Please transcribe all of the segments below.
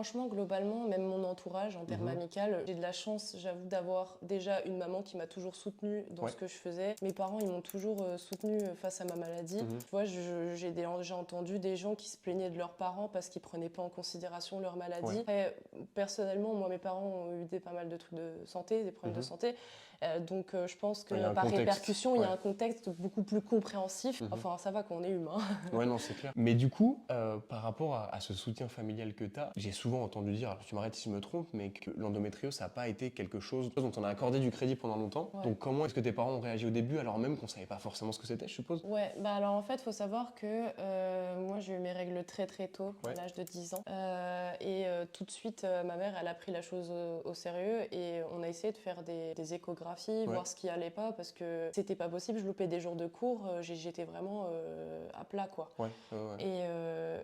Franchement, globalement, même mon entourage en termes amical, j'ai de la chance, j'avoue, d'avoir déjà une maman qui m'a toujours soutenue dans ce que je faisais. Mes parents, ils m'ont toujours soutenue face à ma maladie. Tu vois, j'ai déjà entendu des gens qui se plaignaient de leurs parents parce qu'ils prenaient pas en considération leur maladie. Après, personnellement, moi, mes parents ont eu pas mal de trucs de santé, des problèmes de santé. Donc je pense que par répercussion, il y a un contexte beaucoup plus compréhensif. Enfin, ça va qu'on est humain. Ouais, non, c'est clair. Mais du coup, par rapport à ce soutien familial que tu as, j'ai souvent entendu dire, alors tu m'arrêtes si je me trompe, mais que l'endométriose, ça n'a pas été quelque chose dont on a accordé du crédit pendant longtemps. Donc comment est-ce que tes parents ont réagi au début, alors même qu'on savait pas forcément ce que c'était, je suppose? Ouais, bah alors en fait, il faut savoir que moi, j'ai eu mes règles très très tôt, à l'âge de 10 ans. Et tout de suite, ma mère, elle a pris la chose au sérieux et on a essayé de faire des échographies, voir ce qui allait pas, parce que c'était pas possible, je loupais des jours de cours, j'étais vraiment à plat, quoi. Et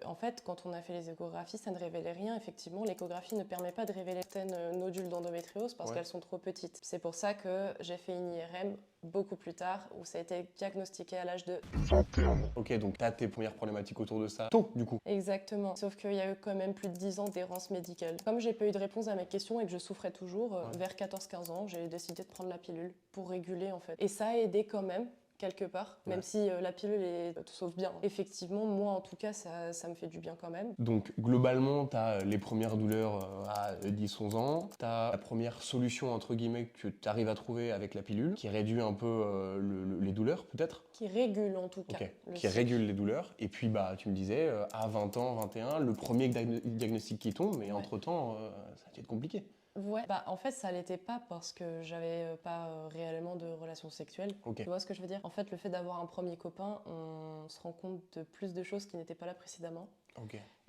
en fait, quand on a fait les échographies, ça ne révélait rien. Effectivement, l'échographie ne permet pas de révéler certaines nodules d'endométriose parce qu'elles sont trop petites. C'est pour ça que j'ai fait une IRM beaucoup plus tard, où ça a été diagnostiqué à l'âge de 21 ans. Ok, donc tu as tes premières problématiques autour de ça tôt, du coup. Exactement, sauf qu'il y a eu quand même plus de 10 ans d'errance médicale. Comme j'ai pas eu de réponse à mes questions et que je souffrais toujours, vers 14-15 ans, j'ai décidé de prendre la pilule pour réguler en fait. Et ça a aidé quand même, quelque part, même si la pilule te sauve bien. Effectivement, moi en tout cas, ça me fait du bien quand même. Donc globalement, tu as les premières douleurs à 10-11 ans, tu as la première solution entre guillemets que tu arrives à trouver avec la pilule, qui réduit un peu les douleurs peut-être. Qui régule en tout cas. Qui régule les douleurs. Et puis bah, tu me disais, à 20 ans, 21, le premier diagnostic qui tombe, mais entre-temps, ça a dû être compliqué. Ouais, bah en fait ça l'était pas parce que j'avais pas réellement de relations sexuelles. Tu vois ce que je veux dire? En fait, le fait d'avoir un premier copain, on se rend compte de plus de choses qui n'étaient pas là précédemment.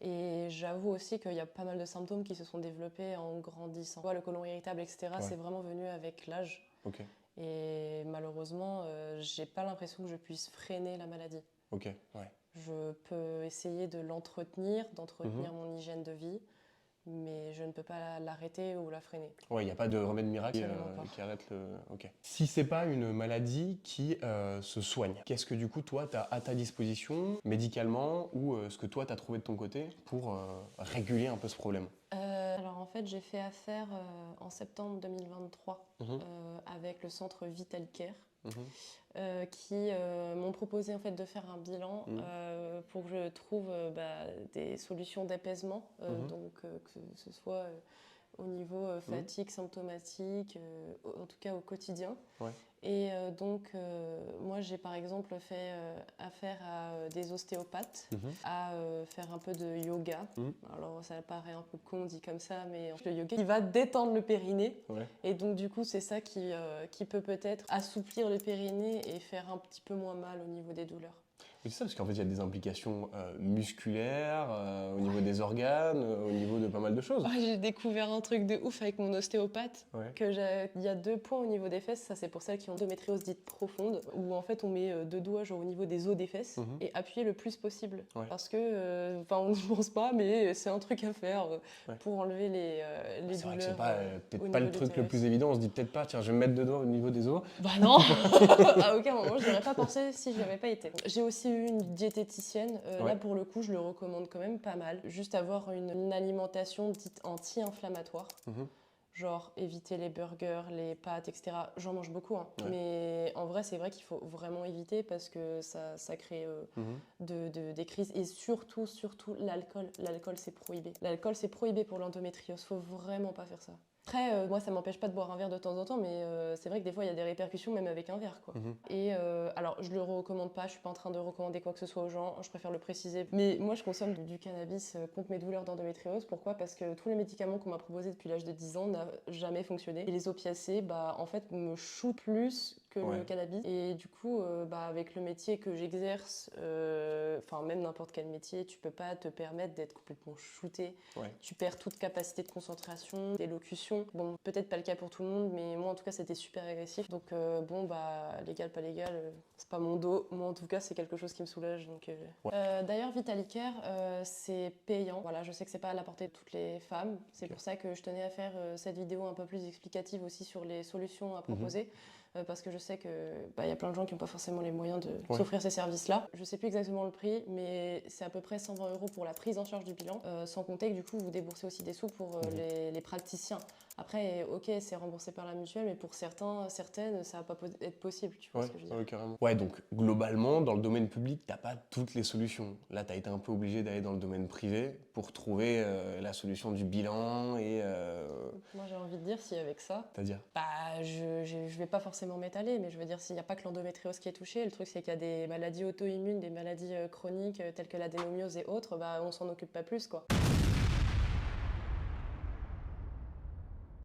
Et j'avoue aussi qu'il y a pas mal de symptômes qui se sont développés en grandissant. Tu vois, le côlon irritable, etc., c'est vraiment venu avec l'âge. Et malheureusement, j'ai pas l'impression que je puisse freiner la maladie. Je peux essayer de l'entretenir, d'entretenir mon hygiène de vie, mais je ne peux pas l'arrêter ou la freiner. Ouais, il n'y a pas de remède miracle qui arrête le... Si c'est pas une maladie qui se soigne, qu'est-ce que du coup toi tu as à ta disposition médicalement ou ce que toi tu as trouvé de ton côté pour réguler un peu ce problème? Alors en fait j'ai fait affaire en septembre 2023 avec le centre Vitalicare. Qui m'ont proposé en fait de faire un bilan pour que je trouve des solutions d'apaisement, donc que ce soit au niveau fatigue symptomatique, en tout cas au quotidien. Et donc moi j'ai par exemple fait affaire à des ostéopathes, à faire un peu de yoga. Alors ça paraît un peu con dit comme ça, mais le yoga il va détendre le périnée. Et donc du coup c'est ça qui peut peut-être assouplir le périnée et faire un petit peu moins mal au niveau des douleurs. C'est ça, parce qu'en fait, il y a des implications musculaires, au niveau des organes, au niveau de pas mal de choses. J'ai découvert un truc de ouf avec mon ostéopathe, il y a 2 points au niveau des fesses, ça c'est pour celles qui ont endométriose dite profonde, où en fait on met 2 doigts genre au niveau des os des fesses et appuyer le plus possible. Parce que, on n'y pense pas, mais c'est un truc à faire pour enlever les C'est vrai que douleurs. C'est peut-être pas le truc le plus évident, on se dit peut-être pas, tiens, je vais me mettre 2 doigts au niveau des os. Bah non. À aucun moment je n'aurais pas pensé si je n'avais pas été. J'ai aussi eu une diététicienne, là pour le coup je le recommande quand même pas mal. Juste avoir une alimentation dite anti-inflammatoire. Genre éviter les burgers, les pâtes, etc. J'en mange beaucoup, hein. Mais en vrai, c'est vrai qu'il faut vraiment éviter parce que ça crée des crises. Et surtout, l'alcool. L'alcool, c'est prohibé. L'alcool, c'est prohibé pour l'endométriose. Faut vraiment pas faire ça. Après, moi, ça m'empêche pas de boire un verre de temps en temps, mais c'est vrai que des fois, il y a des répercussions même avec un verre, quoi. Et alors, je le recommande pas, je suis pas en train de recommander quoi que ce soit aux gens, je préfère le préciser. Mais moi, je consomme du cannabis contre mes douleurs d'endométriose. Pourquoi? Parce que tous les médicaments qu'on m'a proposés depuis l'âge de 10 ans n'ont jamais fonctionné. Et les opiacés, en fait, me shootent plus que le cannabis. Et du coup, avec le métier que j'exerce, même n'importe quel métier, tu peux pas te permettre d'être complètement shooté. Tu perds toute capacité de concentration, d'élocution. Bon, peut-être pas le cas pour tout le monde, mais moi en tout cas c'était super agressif. Donc légal, pas légal, c'est pas mon dos. Moi en tout cas c'est quelque chose qui me soulage. Donc, d'ailleurs Vitalicare, c'est payant. Voilà, je sais que c'est pas à la portée de toutes les femmes. C'est pour ça que je tenais à faire cette vidéo un peu plus explicative aussi sur les solutions à proposer. parce que je sais que y a plein de gens qui n'ont pas forcément les moyens de s'offrir ces services-là. Je sais plus exactement le prix, mais c'est à peu près 120 € pour la prise en charge du bilan, sans compter que du coup vous déboursez aussi des sous pour les praticiens. Après, ok, c'est remboursé par la mutuelle, mais pour certaines, ça va pas être possible, tu vois ce que je veux dire. Carrément. Ouais, donc globalement, dans le domaine public, t'as pas toutes les solutions. Là, t'as été un peu obligé d'aller dans le domaine privé pour trouver la solution du bilan et... Moi, j'ai envie de dire, si avec ça... C'est-à-dire je vais pas forcément m'étaler, mais je veux dire, s'il n'y a pas que l'endométriose qui est touchée, le truc, c'est qu'il y a des maladies auto-immunes, des maladies chroniques telles que l'adénomiose et autres, on s'en occupe pas plus, quoi.